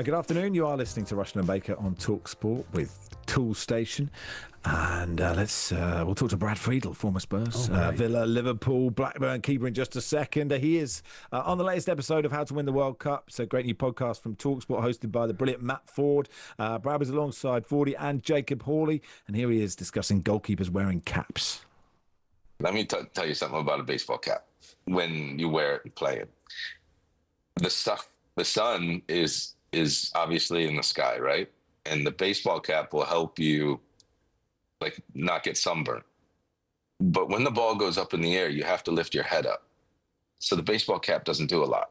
Good afternoon. You are listening to Rushton and Baker on talkSPORT with Tool Station. And we'll talk to Brad Friedel, former Spurs, Villa, Liverpool, Blackburn keeper in just a second. He is on the latest episode of How to Win the World Cup. It's a great new podcast from talkSPORT hosted by the brilliant Matt Ford. Brad was alongside Fordy and Jacob Hawley. And here he is discussing goalkeepers wearing caps. Let me tell you something about a baseball cap. When you wear it and play it, the sun is obviously in the sky, right? And the baseball cap will help you not get sunburned. But when the ball goes up in the air, you have to lift your head up. So the baseball cap doesn't do a lot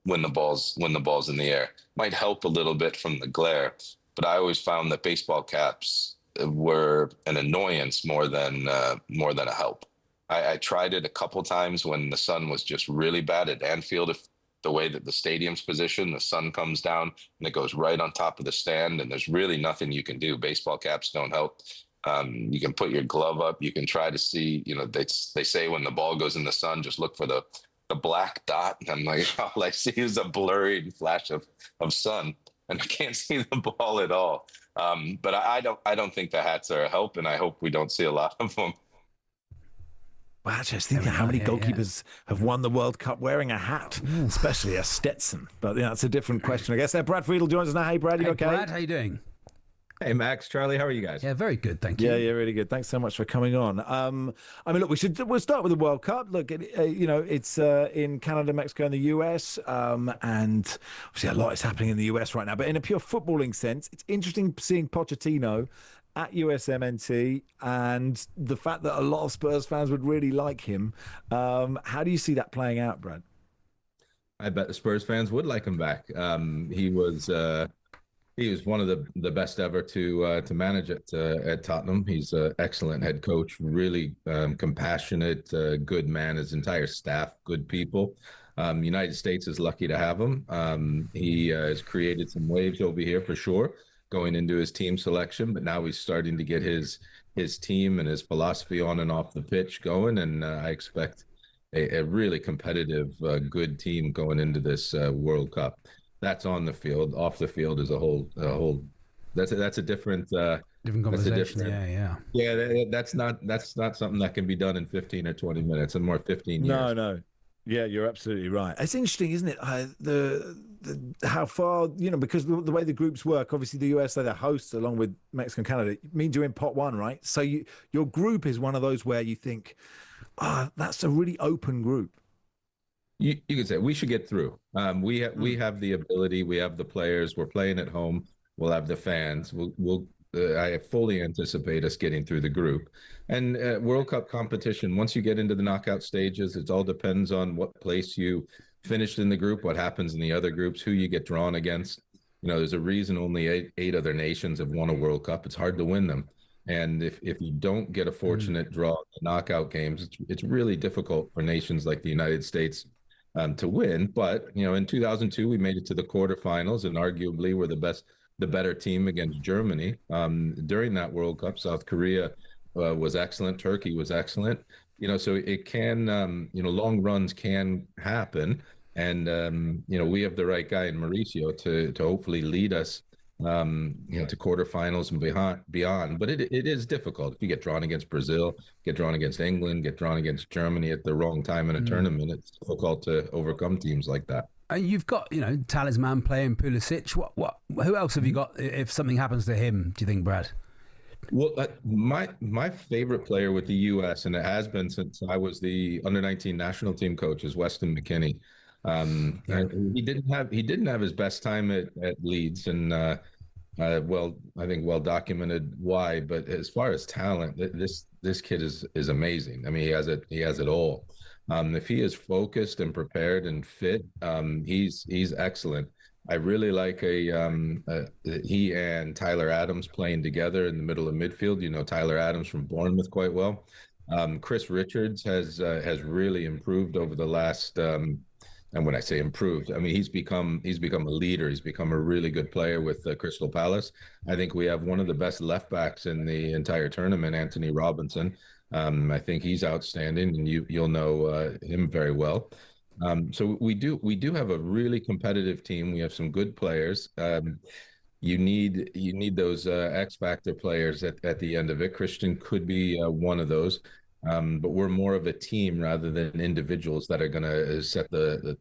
when the ball's in the air. Might help a little bit from the glare, but I always found that baseball caps were an annoyance more than a help. I tried it a couple times when the sun was just really bad at Anfield. If the way that the stadium's positioned, the sun comes down and it goes right on top of the stand, and there's really nothing you can do. Baseball caps don't help. You can put your glove up. You can try to see, they say when the ball goes in the sun, just look for the black dot. And I'm like, all I see is a blurry flash of sun, and I can't see the ball at all. But I don't think the hats are a help, and I hope we don't see a lot of them. Wow, just thinking how many goalkeepers have won the World Cup wearing a hat, especially a Stetson. But that's a different question, I guess. Brad Friedel joins us now. Hey, Brad, you okay? Brad, how you doing? Hey, Max, Charlie, how are you guys? Yeah, very good, thank you. Yeah, really good. Thanks so much for coming on. Look, we'll start with the World Cup. Look, it's in Canada, Mexico, and the US, and obviously a lot is happening in the US right now. But in a pure footballing sense, it's interesting seeing Pochettino at USMNT and the fact that a lot of Spurs fans would really like him. How do you see that playing out, Brad? I bet the Spurs fans would like him back. He was one of the best ever to manage at Tottenham. He's an excellent head coach, really compassionate, good man. His entire staff, good people. United States is lucky to have him. He has created some waves over here for sure, going into his team selection, but now he's starting to get his team and his philosophy on and off the pitch going, and I expect a really competitive, good team going into this World Cup. That's on the field. Off the field is a whole. That's a different conversation. Yeah. That's not something that can be done in 15 or 20 minutes, and more 15 years. No. Yeah, you're absolutely right. It's interesting, isn't it? How far, because the way the groups work, obviously the US are the hosts along with Mexico and Canada. It means you're in pot one, right? So your group is one of those where you think, that's a really open group. You could say we should get through. We have the ability. We have the players. We're playing at home. We'll have the fans. I fully anticipate us getting through the group. And World Cup competition, once you get into the knockout stages, it all depends on what place you finished in the group, what happens in the other groups, who you get drawn against. There's a reason only eight other nations have won a World Cup. It's hard to win them. And if you don't get a fortunate draw in the knockout games, it's really difficult for nations like the United States to win. But, in 2002, we made it to the quarterfinals and arguably were the better team against Germany. During that World Cup, South Korea was excellent. Turkey was excellent. So it can, long runs can happen. And, we have the right guy in Mauricio to hopefully lead us, to quarterfinals and beyond. But it is difficult. If you get drawn against Brazil, get drawn against England, get drawn against Germany at the wrong time in a tournament, it's difficult to overcome teams like that. And you've got, talisman playing Pulisic. Who else have you got if something happens to him, do you think, Brad? Well, my favorite player with the U.S., and it has been since I was the under-19 national team coach, is Weston McKennie. He didn't have his best time at Leeds, and I think well documented why. But as far as talent, this kid is amazing. I mean, he has it all. If he is focused and prepared and fit, he's excellent. I really like he and Tyler Adams playing together in the middle of midfield. Tyler Adams from Bournemouth quite well. Chris Richards has really improved over the last. And when I say improved, I mean he's become a leader. He's become a really good player with Crystal Palace. I think we have one of the best left backs in the entire tournament, Anthony Robinson. I think he's outstanding, and you'll know him very well. So we do have a really competitive team. We have some good players. You need those X factor players at the end of it. Christian could be one of those, but we're more of a team rather than individuals that are going to set the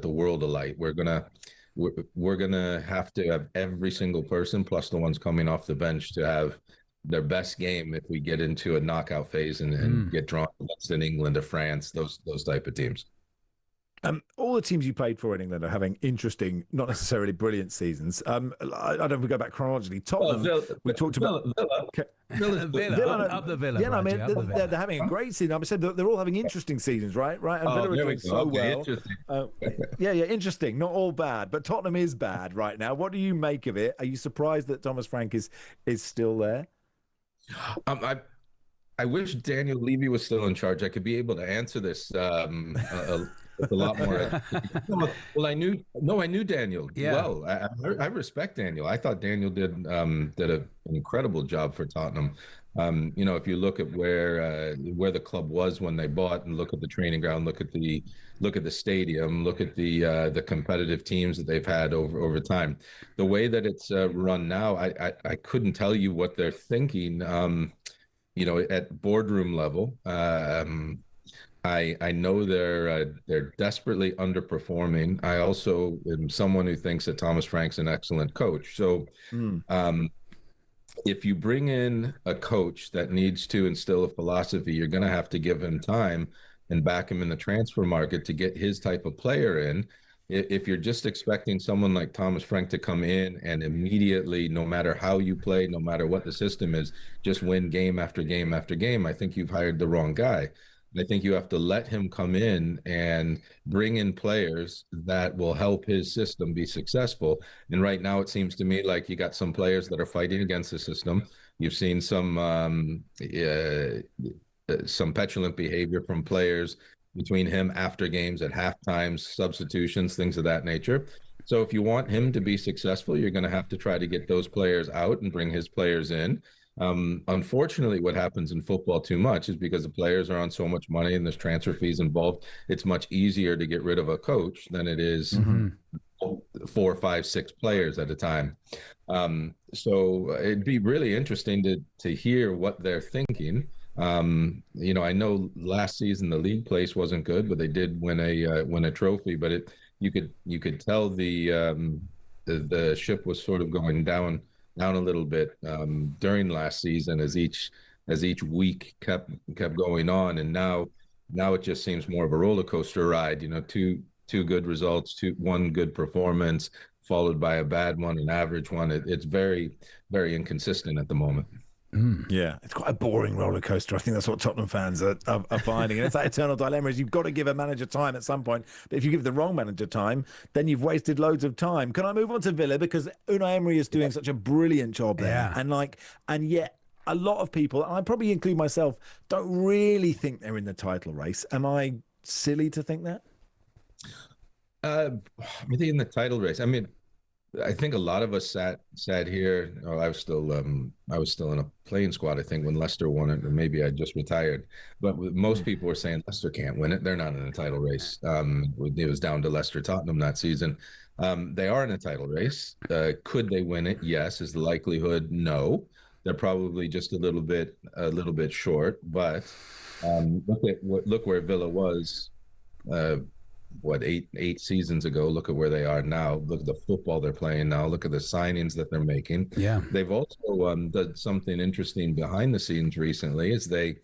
world alight. We're gonna have to have every single person plus the ones coming off the bench to have their best game if we get into a knockout phase and get drawn against an England or France, those type of teams. All the teams you played for in England are having interesting, not necessarily brilliant seasons. I don't know if we go back chronologically. Tottenham, we talked about Villa, up the Villa. Yeah, I mean, they're having a great season. I said they're all having interesting seasons, right? And Villa are doing so well. Yeah, interesting. Not all bad, but Tottenham is bad right now. What do you make of it? Are you surprised that Thomas Frank is still there? I wish Daniel Levy was still in charge. I could be able to answer this with a lot more. Well, I knew Daniel well. I respect Daniel. I thought Daniel did an incredible job for Tottenham. If you look at where the club was when they bought, and look at the training ground, look at the stadium, look at the competitive teams that they've had over time. The way that it's run now, I couldn't tell you what they're thinking. At boardroom level. I know they're desperately underperforming. I also am someone who thinks that Thomas Frank's an excellent coach. So if you bring in a coach that needs to instill a philosophy, you're going to have to give him time and back him in the transfer market to get his type of player in. If you're just expecting someone like Thomas Frank to come in and immediately, no matter how you play, no matter what the system is, just win game after game after game, I think you've hired the wrong guy. I think you have to let him come in and bring in players that will help his system be successful. And right now, it seems to me like you got some players that are fighting against the system. You've seen some petulant behavior from players between him after games, at halftimes, substitutions, things of that nature. So if you want him to be successful, you're going to have to try to get those players out and bring his players in. Unfortunately, what happens in football too much is because the players are on so much money and there's transfer fees involved, it's much easier to get rid of a coach than it is 4, 5, 6 players at a time. So it'd be really interesting to hear what they're thinking. I know last season the league place wasn't good, but they did win a trophy. But you could tell the ship was sort of going down a little bit during last season as each week kept going on, and now it just seems more of a roller coaster ride. Two good results, one good performance followed by a bad one, an average one. It's very, very inconsistent at the moment. Yeah, it's quite a boring roller coaster. I think that's what Tottenham fans are finding. And it's that eternal dilemma is you've got to give a manager time at some point. But if you give the wrong manager time, then you've wasted loads of time. Can I move on to Villa? Because Unai Emery is doing such a brilliant job there. Yeah. And yet a lot of people, and I probably include myself, don't really think they're in the title race. Am I silly to think that? I think in the title race, I mean, I think a lot of us sat here. Oh, I was still in a playing squad, I think, when Leicester won it, or maybe I just retired. But most people were saying Leicester can't win it. They're not in a title race. It was down to Leicester Tottenham that season. They are in a title race. Could they win it? Yes. Is the likelihood? No. They're probably just a little bit short. But look where Villa was. Eight seasons ago. Look at where they are now. Look at the football they're playing now. Look at the signings that they're making. Yeah, they've also done something interesting behind the scenes recently. Is they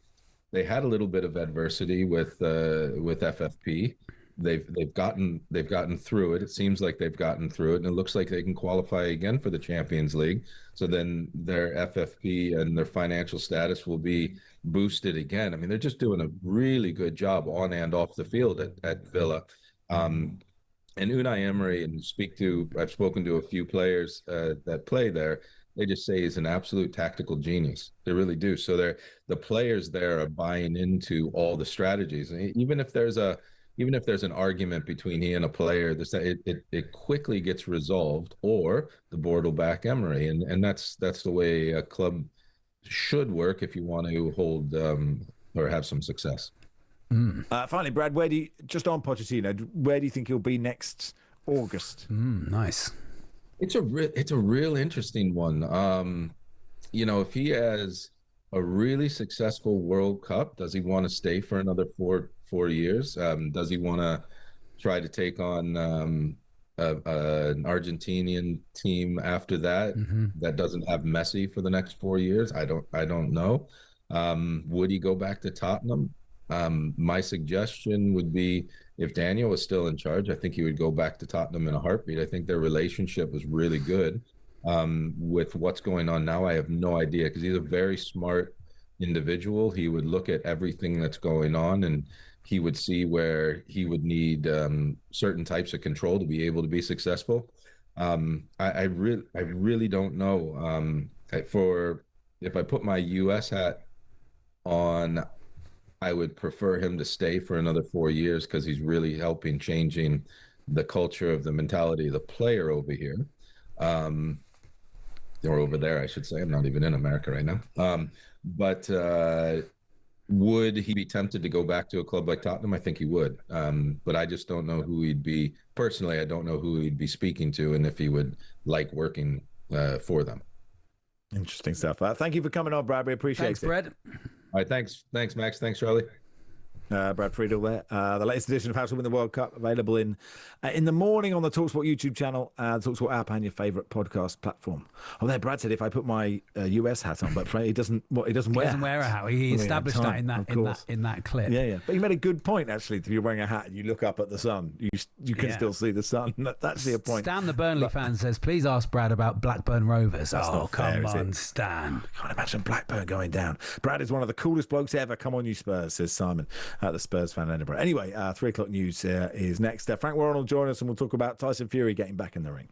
had a little bit of adversity with FFP. They've gotten through it. It seems like they've gotten through it, and it looks like they can qualify again for the Champions League. So then their FFP and their financial status will be boosted again. I mean, they're just doing a really good job on and off the field at Villa. And Unai Emery, and I've spoken to a few players that play there. They just say he's an absolute tactical genius. They really do. So the players there are buying into all the strategies. And even if there's an argument between he and a player, it quickly gets resolved, or the board will back Emery, and that's the way a club should work if you want to hold or have some success. Finally, Brad, just on Pochettino, where do you think he'll be next August? Nice. It's a real interesting one. If he has a really successful World Cup, does he want to stay for another four years? Does he want to try to take on an Argentinian team after that that doesn't have Messi for the next 4 years? I don't know. Would he go back to Tottenham? My suggestion would be, if Daniel was still in charge, I think he would go back to Tottenham in a heartbeat. I think their relationship was really good. With what's going on now, I have no idea, because he's a very smart individual. He would look at everything that's going on, and he would see where he would need certain types of control to be able to be successful. I really don't know. If I put my US hat on, I would prefer him to stay for another 4 years, because he's really helping changing the culture of the mentality of the player over here. Or over there, I should say. I'm not even in America right now. But would he be tempted to go back to a club like Tottenham? I think he would. But I just don't know who he'd be. Personally, I don't know who he'd be speaking to and if he would like working for them. Interesting stuff. Thank you for coming on, Brad. We appreciate it. Thanks, Brad. All right, thanks, Max. Thanks, Charlie. Brad Friedel there. The latest edition of How to Win the World Cup available in the morning on the talkSPORT YouTube channel, the talkSPORT app, and your favourite podcast platform. Oh, there, Brad said if I put my US hat on, but he doesn't. He doesn't wear. He doesn't wear a hat. He established that in that clip. Yeah. But he made a good point actually. If you're wearing a hat and you look up at the sun, you can still see the sun. That's actually a point. Stan, the Burnley fan, says, "Please ask Brad about Blackburn Rovers." Not fair, come on, Stan. I can't imagine Blackburn going down. Brad is one of the coolest blokes ever. Come on, you Spurs, says Simon, the Spurs fan in Edinburgh. Anyway, 3 o'clock news is next. Frank Warren will join us and we'll talk about Tyson Fury getting back in the ring.